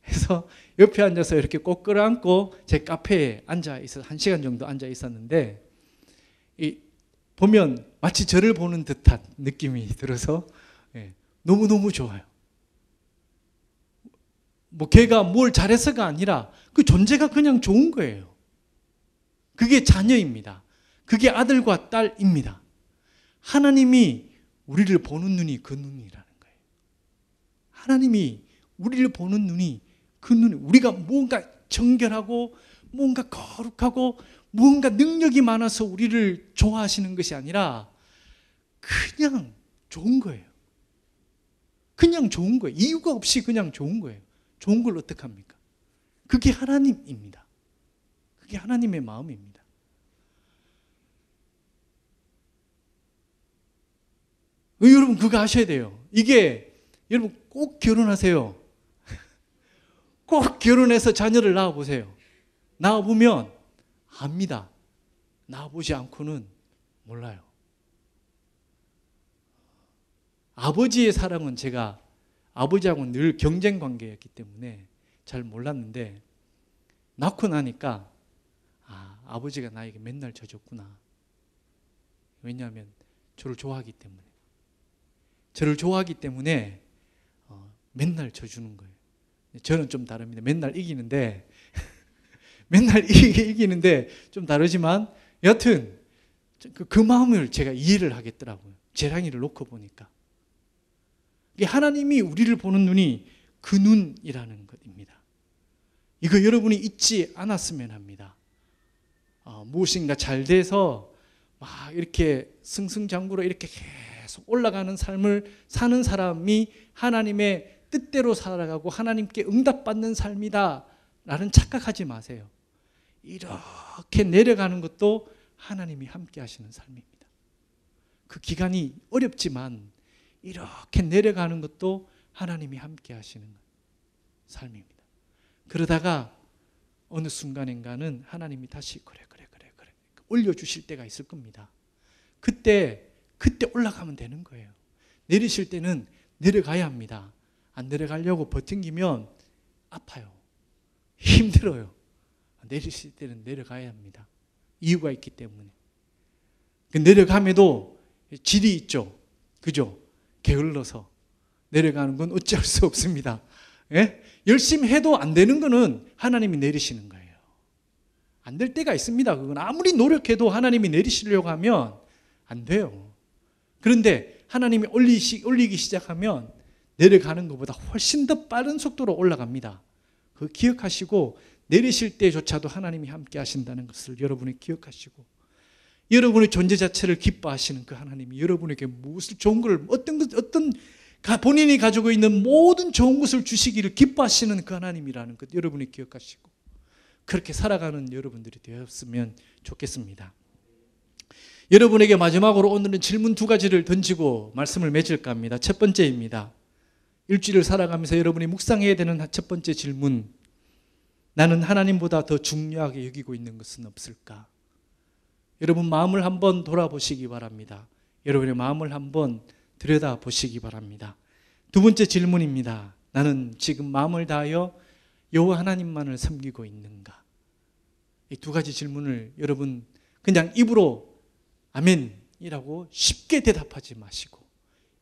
해서 옆에 앉아서 이렇게 꼭 끌어안고 제 카페에 앉아 있어 1시간 정도 앉아 있었는데, 보면 마치 저를 보는 듯한 느낌이 들어서 너무너무 좋아요. 걔가 뭘 잘해서가 아니라 그 존재가 그냥 좋은 거예요. 그게 자녀입니다. 그게 아들과 딸입니다. 하나님이 우리를 보는 눈이 그 눈이라는 거예요. 하나님이 우리를 보는 눈이 그 눈이, 우리가 뭔가 정결하고 뭔가 거룩하고 뭔가 능력이 많아서 우리를 좋아하시는 것이 아니라 그냥 좋은 거예요. 그냥 좋은 거예요. 이유가 없이 그냥 좋은 거예요. 좋은 걸 어떡합니까? 그게 하나님입니다. 그게 하나님의 마음입니다. 여러분 그거 아셔야 돼요. 이게 여러분 꼭 결혼하세요. 꼭 결혼해서 자녀를 낳아보세요. 낳아보면 압니다. 낳아보지 않고는 몰라요. 아버지의 사랑은 제가 아버지하고는 늘 경쟁 관계였기 때문에 잘 몰랐는데, 낳고 나니까 아버지가 나에게 맨날 져줬구나. 왜냐하면 저를 좋아하기 때문에 맨날 져주는 거예요. 저는 좀 다릅니다. 맨날 이기는데 맨날 이기는데 좀 다르지만 여튼 그 마음을 제가 이해를 하겠더라고요. 재랑이를 놓고 보니까. 하나님이 우리를 보는 눈이 그 눈이라는 것입니다. 이거 여러분이 잊지 않았으면 합니다. 무엇인가 잘 돼서 막 이렇게 승승장구로 이렇게 계속 올라가는 삶을 사는 사람이 하나님의 뜻대로 살아가고 하나님께 응답받는 삶이다 라는 착각하지 마세요. 이렇게 내려가는 것도 하나님이 함께 하시는 삶입니다. 그 기간이 어렵지만 이렇게 내려가는 것도 하나님이 함께 하시는 삶입니다. 그러다가 어느 순간인가는 하나님이 다시 그래 올려주실 때가 있을 겁니다. 그때 올라가면 되는 거예요. 내리실 때는 내려가야 합니다. 안 내려가려고 버팅기면 아파요. 힘들어요. 내리실 때는 내려가야 합니다. 이유가 있기 때문에. 내려감에도 질이 있죠. 그죠? 게을러서 내려가는 건 어쩔 수 없습니다. 예? 열심히 해도 안 되는 거는 하나님이 내리시는 거예요. 안 될 때가 있습니다. 그건 아무리 노력해도 하나님이 내리시려고 하면 안 돼요. 그런데 하나님이 올리기 시작하면 내려가는 것보다 훨씬 더 빠른 속도로 올라갑니다. 그거 기억하시고 내리실 때조차도 하나님이 함께 하신다는 것을 여러분이 기억하시고 여러분의 존재 자체를 기뻐하시는 그 하나님이 여러분에게 무엇을 좋은 걸 어떤 본인이 가지고 있는 모든 좋은 것을 주시기를 기뻐하시는 그 하나님이라는 것 여러분이 기억하시고 그렇게 살아가는 여러분들이 되었으면 좋겠습니다. 여러분에게 마지막으로 오늘은 질문 2가지를 던지고 말씀을 맺을까 합니다. 첫 번째입니다. 일주일을 살아가면서 여러분이 묵상해야 되는 첫 번째 질문. 나는 하나님보다 더 중요하게 여기고 있는 것은 없을까? 여러분 마음을 한번 돌아보시기 바랍니다. 여러분의 마음을 한번 들여다보시기 바랍니다. 두 번째 질문입니다. 나는 지금 마음을 다하여 여호와 하나님만을 섬기고 있는가? 이 2가지 질문을 여러분 그냥 입으로 아멘이라고 쉽게 대답하지 마시고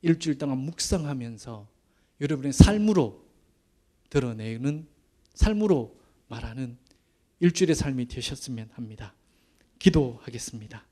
일주일 동안 묵상하면서 여러분의 삶으로 드러내는 삶으로 말하는 일주일의 삶이 되셨으면 합니다. 기도하겠습니다.